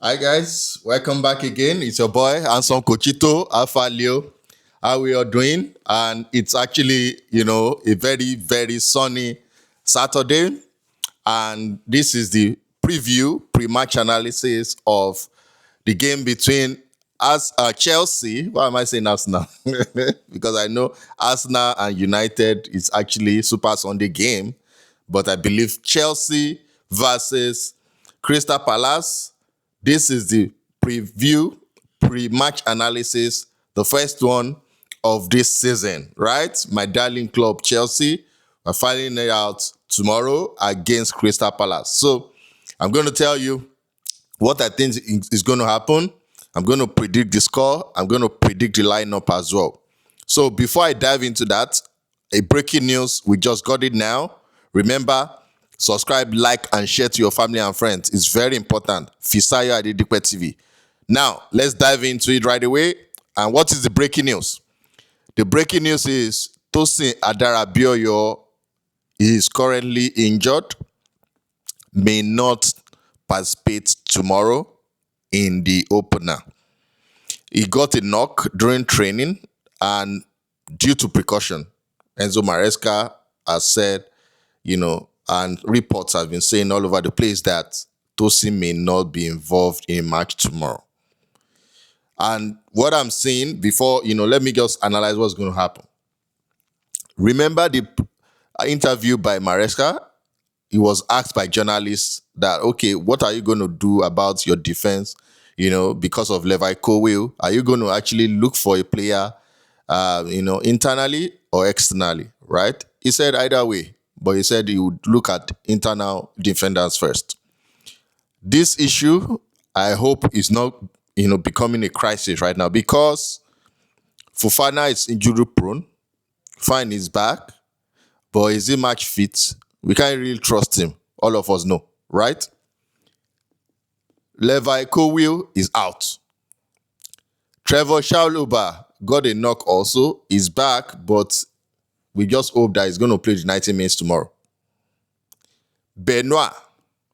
Hi guys, welcome back again. It's your boy Anson Cochito, Alphaleo. How we are doing? And it's actually, a very, very sunny Saturday. And this is the preview, pre-match analysis of the game between Chelsea. Why am I saying Arsenal? Because I know Arsenal and United is actually Super Sunday game. But I believe Chelsea versus Crystal Palace. This is the preview, pre-match analysis, the first one of this season, right? My darling club, Chelsea, are fighting it out tomorrow against Crystal Palace. So I'm going to tell you what I think is going to happen. I'm going to predict the score. I'm going to predict the lineup as well. So before I dive into that, a breaking news, we just got it now. Remember, subscribe, like, and share to your family and friends. It's very important. Fisayo Adedipe TV. Now, let's dive into it right away. And what is the breaking news? The breaking news is Tosin Adarabioyo is currently injured, may not participate tomorrow in the opener. He got a knock during training, and due to precaution, Enzo Maresca has said, and reports have been saying all over the place that Tosin may not be involved in a match tomorrow. And what I'm saying before, let me just analyze what's going to happen. Remember the interview by Maresca? He was asked by journalists that, okay, what are you going to do about your defense, because of Levi Colwill? Are you going to actually look for a player, internally or externally, right? He said either way, but he said he would look at internal defenders first. This issue, I hope, is not, becoming a crisis right now because Fofana is injury prone. Fine, he's back, but is he match fit? We can't really trust him. All of us know, right? Levi Colwill is out. Trevor Chalobah got a knock also. He's back, but we just hope that he's going to play the 90 minutes tomorrow. Benoit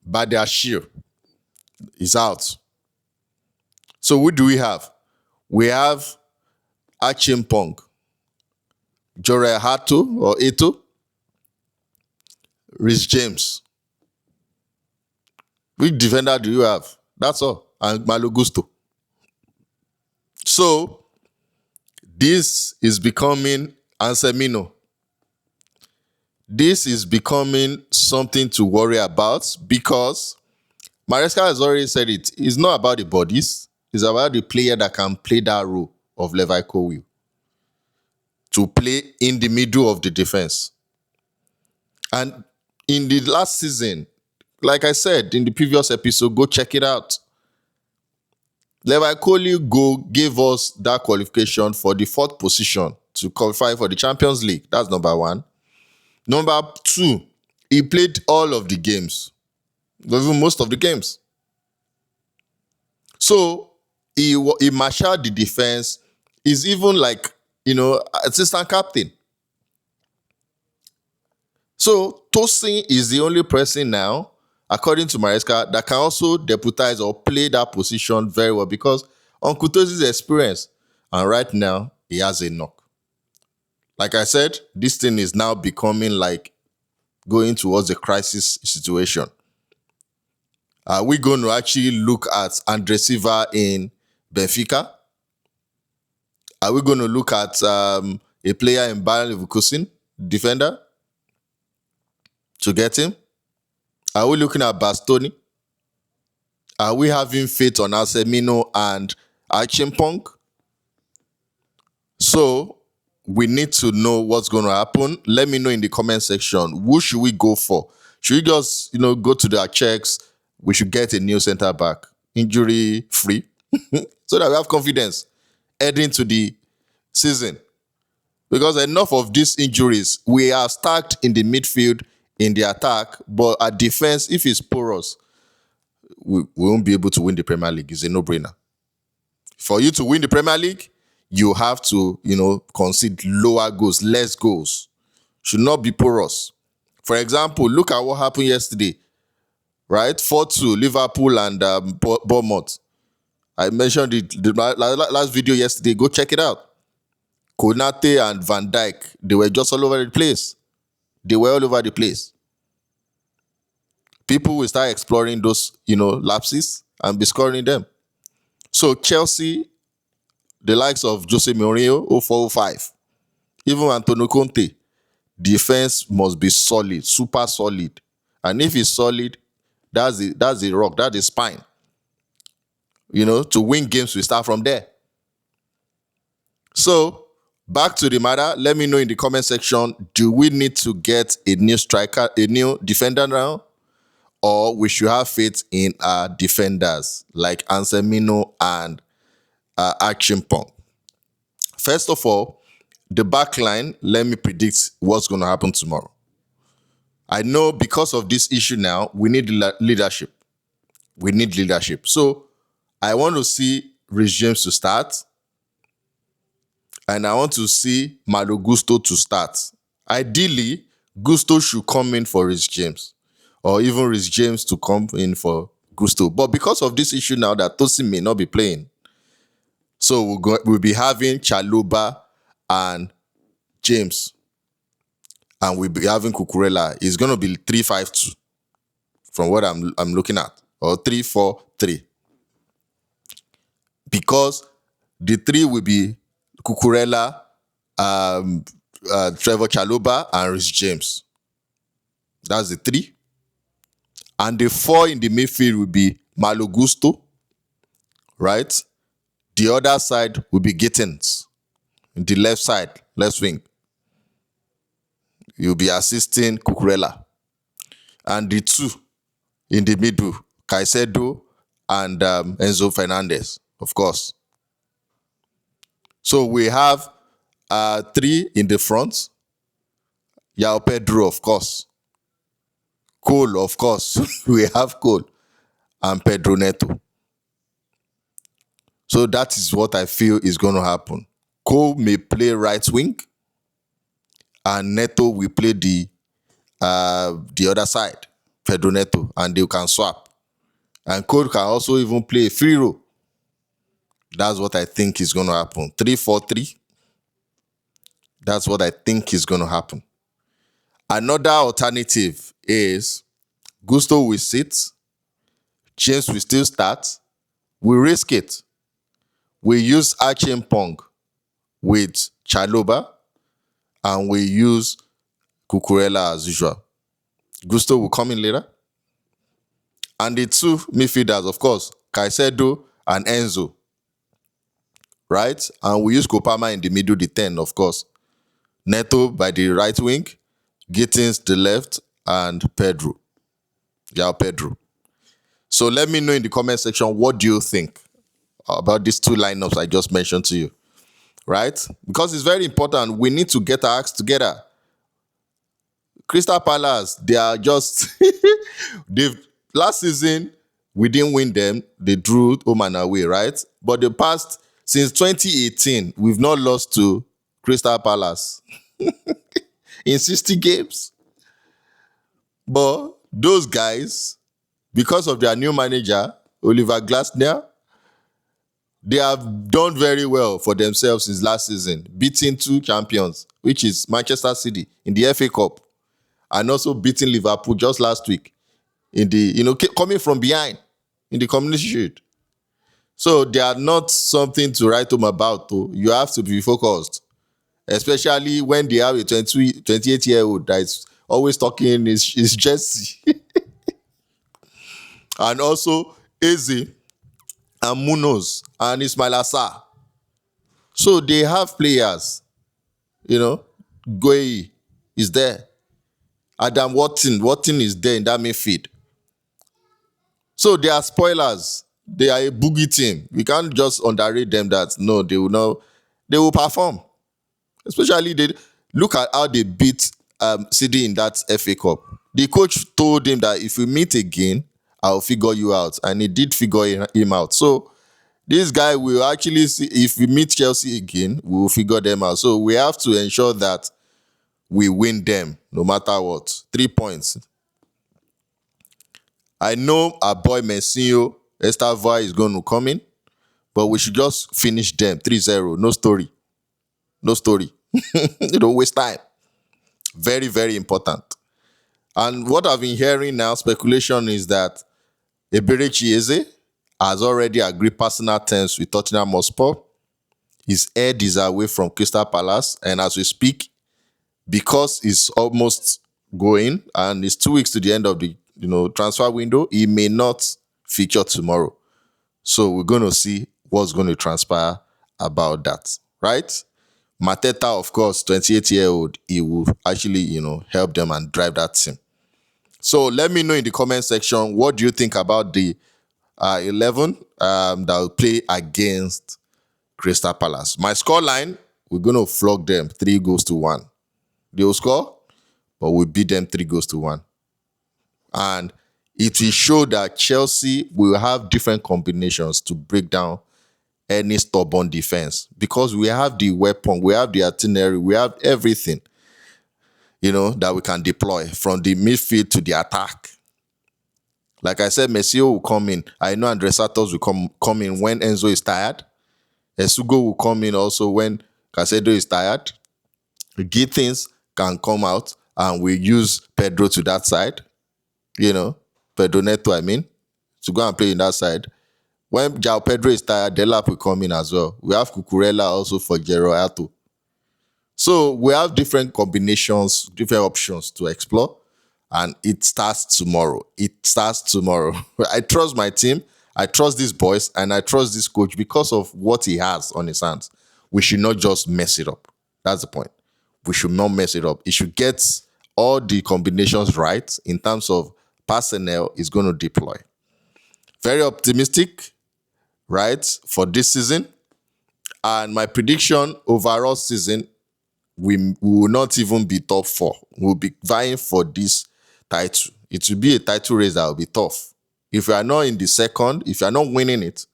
Badiashile is out. So who do we have? We have Achimpong, Jorel Hato or Eto, Rhys James. Which defender do you have? That's all. And Malo Gusto. So, this is becoming Ansemino. This is becoming something to worry about because Maresca has already said it. It's not about the bodies. It's about the player that can play that role of Levi Colwill to play in the middle of the defense. And in the last season, like I said in the previous episode, go check it out. Levi Colwill gave us that qualification for the 4th position to qualify for the Champions League. That's number 1. Number 2, he played all of the games, even most of the games. So he marshaled the defense. He's even assistant captain. So Tosin is the only person now, according to Maresca, that can also deputize or play that position very well because Uncle Tosin's experience. And right now, he has a knock. Like I said, this thing is now becoming like going towards a crisis situation. Are we going to actually look at Andre Silva in Benfica? Are we going to look at a player in Bayer Leverkusen, defender, to get him? Are we looking at Bastoni? Are we having faith on Ansemino and Achimpong? So, we need to know what's going to happen. Let me know in the comment section. Who should we go for? Should we just, go to their checks? We should get a new centre back, injury free, so that we have confidence heading to the season. Because enough of these injuries, we are stacked in the midfield, in the attack, but our defense, if it's porous, we won't be able to win the Premier League. It's a no-brainer. For you to win the Premier League, you have to, concede lower goals, less goals. Should not be porous. For example, look at what happened yesterday. right? 4-2, Liverpool and Bournemouth. I mentioned it the last video yesterday. Go check it out. Konate and Van Dijk, they were just all over the place. They were all over the place. People will start exploring those, lapses and be scoring them. So Chelsea, the likes of Jose Mourinho, 0405, even Antonio Conte, defense must be solid, super solid. And if it's solid, that's the rock, that's the spine. To win games, we start from there. So, back to the matter. Let me know in the comment section, do we need to get a new striker, a new defender now? Or we should have faith in our defenders like Anselmino and Action Pong? First of all, the back line, let me predict what's going to happen tomorrow. I know because of this issue now, we need leadership. We need leadership. So, I want to see Reece James to start. And I want to see Malo Gusto to start. Ideally, Gusto should come in for Reece James. Or even Reece James to come in for Gusto. But because of this issue now that Tosin may not be playing, so we'll be having Chalobah and James. And we'll be having Cucurella. It's going to be 3-5-2 from what I'm looking at. Or 3-4-3. Because the three will be Cucurella, Trevor Chalobah, and Reece James. That's the three. And the four in the midfield will be Malo Gusto, right? The other side will be Gittins. The left side, left wing. You'll be assisting Cucurella. And the two in the middle, Caicedo and Enzo Fernandez, of course. So we have three in the front. João Pedro, of course. Cole, of course. We have Cole. And Pedro Neto. So that is what I feel is going to happen. Cole may play right wing. And Neto will play the other side. Pedro Neto. And they can swap. And Cole can also even play a free row. That's what I think is going to happen. 3-4-3. That's what I think is going to happen. Another alternative is Gusto will sit. James will still start. We risk it. We use Action Pong with Chalobah. And we use Cucurella as usual. Gusto will come in later. And the two midfielders, of course, Caicedo and Enzo. Right? And we use Kopama in the middle, the 10, of course. Neto by the right wing, Gittins the left, and Pedro. João Pedro. So let me know in the comment section, what do you think about these two lineups I just mentioned to you? Right? Because it's very important. We need to get our acts together. Crystal Palace, they are just... Last season, we didn't win them. They drew home and away, right? But since 2018, we've not lost to Crystal Palace in 60 games. But those guys, because of their new manager, Oliver Glasner, they have done very well for themselves since last season, beating two champions, which is Manchester City in the FA Cup, and also beating Liverpool just last week in the, coming from behind in the Community Shield. So they are not something to write home about, though. You have to be focused. Especially when they have a 28-year-old that is always talking his jersey. And also Eze and Munoz and Ismail Assar. So they have players. Gueye is there. Adam Watson is there in that midfield. So they are spoilers. They are a boogie team. We can't just underrate them that, no, they will perform. Especially, they look at how they beat City in that FA Cup. The coach told him that if we meet again, I'll figure you out. And he did figure him out. So this guy will actually see, if we meet Chelsea again, we will figure them out. So we have to ensure that we win them no matter what. 3 points. I know our boy Messinho, Estava is going to come in, but we should just finish them 3-0. No story. No story. Don't waste time. Very, very important. And what I've been hearing now, speculation is that Eberechi Eze has already agreed personal terms with Tottenham Hotspur. His head is away from Crystal Palace, and as we speak, because it's almost going and it's 2 weeks to the end of the transfer window, he may not feature tomorrow. So we're going to see what's going to transpire about that, right? Mateta, of course, 28-year-old, he will actually, help them and drive that team. So let me know in the comment section, what do you think about the 11 that will play against Crystal Palace? My scoreline, we're going to flog them 3-1. They will score, but we beat them 3-1. And it will show that Chelsea will have different combinations to break down any stubborn defense, because we have the weapon, we have the itinerary, we have everything, that we can deploy from the midfield to the attack. Like I said, Messi will come in. I know Andre Santos will come in when Enzo is tired. Esugo will come in also when Casedo is tired. Gittins can come out and we use Pedro to that side. Pedro Neto, to go and play in that side. When João Pedro is tired, Delap will come in as well. We have Cucurella also for Gerardo. So we have different combinations, different options to explore. And it starts tomorrow. I trust my team. I trust these boys. And I trust this coach because of what he has on his hands. We should not just mess it up. That's the point. We should not mess it up. He should get all the combinations right in terms of personnel he's going to deploy. Very optimistic, right, for this season. And my prediction, overall season, we will not even be top 4. We'll be vying for this title. It will be a title race that will be tough. If we are not in the second, if you are not winning it,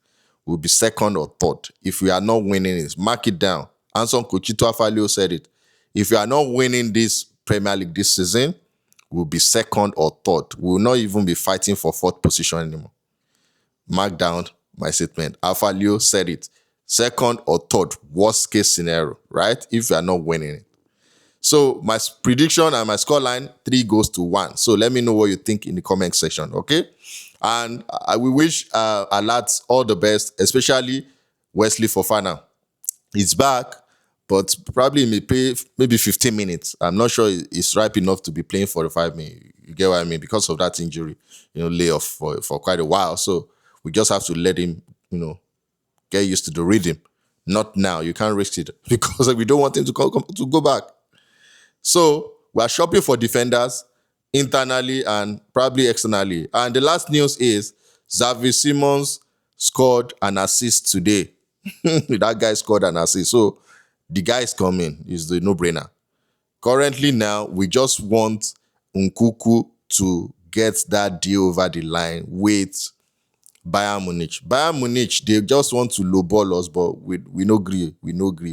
we'll be second or third. If we are not winning it, mark it down. Anson Cochito Alphaleo said it. If you are not winning this Premier League this season, we'll be second or third. We will not even be fighting for 4th position anymore. Mark down my statement. Alphaleo said it. Second or third, worst case scenario, right? If you are not winning it. So my prediction and my scoreline, 3-1. So let me know what you think in the comment section, okay? And I will wish Alat all the best, especially Wesley Fofana. He's back, but probably may play maybe 15 minutes. I'm not sure he's ripe enough to be playing 45 minutes. You get what I mean? Because of that injury, layoff for quite a while. So we just have to let him, get used to the rhythm. Not now. You can't risk it because we don't want him to go back. So we're shopping for defenders internally and probably externally. And the last news is Xavi Simons scored an assist today. That guy scored an assist. So the guy is coming. It's the no-brainer. Currently now, we just want Nkunku to get that deal over the line with Bayern Munich. Bayern Munich, they just want to lowball us, but we no agree. We no agree.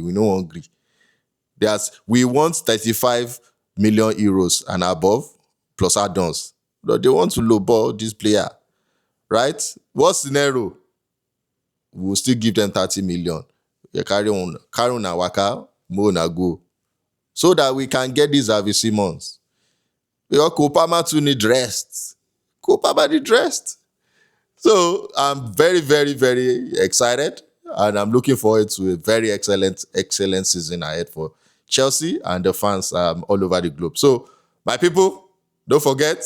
We want 35 million euros and above, plus add-ons. But they want to lowball this player, right? What scenario? We'll still give them 30 million. You carry on a waka, mo na go. So that we can get this Xavi Simons. Because Kopama too need rest. Kopama need rest. So I'm very, very, very excited. And I'm looking forward to a very excellent season ahead for Chelsea and the fans all over the globe. So, my people, don't forget,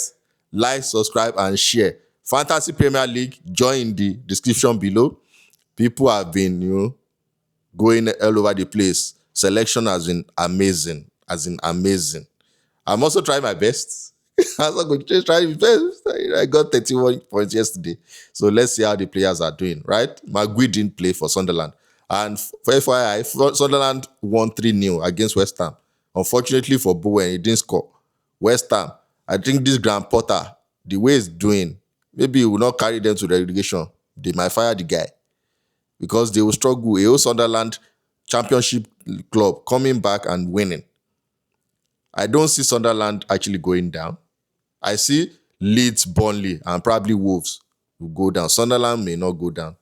like, subscribe, and share. Fantasy Premier League, join the description below. People have been, going all over the place. Selection has been amazing. I'm also trying my best. I'm also going to try my best. I got 31 points yesterday. So let's see how the players are doing, right? Magui didn't play for Sunderland. And for FYI, Sunderland won 3-0 against West Ham. Unfortunately for Bowen, he didn't score. West Ham, I think this Graham Potter, the way he's doing, maybe he will not carry them to the relegation. They might fire the guy. Because they will struggle. A Sunderland championship club coming back and winning. I don't see Sunderland actually going down. I see Leeds, Burnley, and probably Wolves will go down. Sunderland may not go down.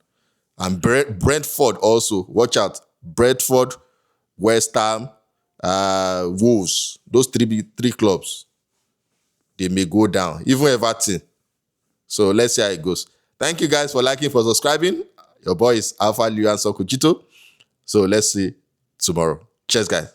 And Brentford also, watch out. Brentford, Westham, Wolves, those three clubs, they may go down. Even Everton. So let's see how it goes. Thank you guys for liking, for subscribing. Your boy is Alphaleo and Cochito. So let's see tomorrow. Cheers, guys.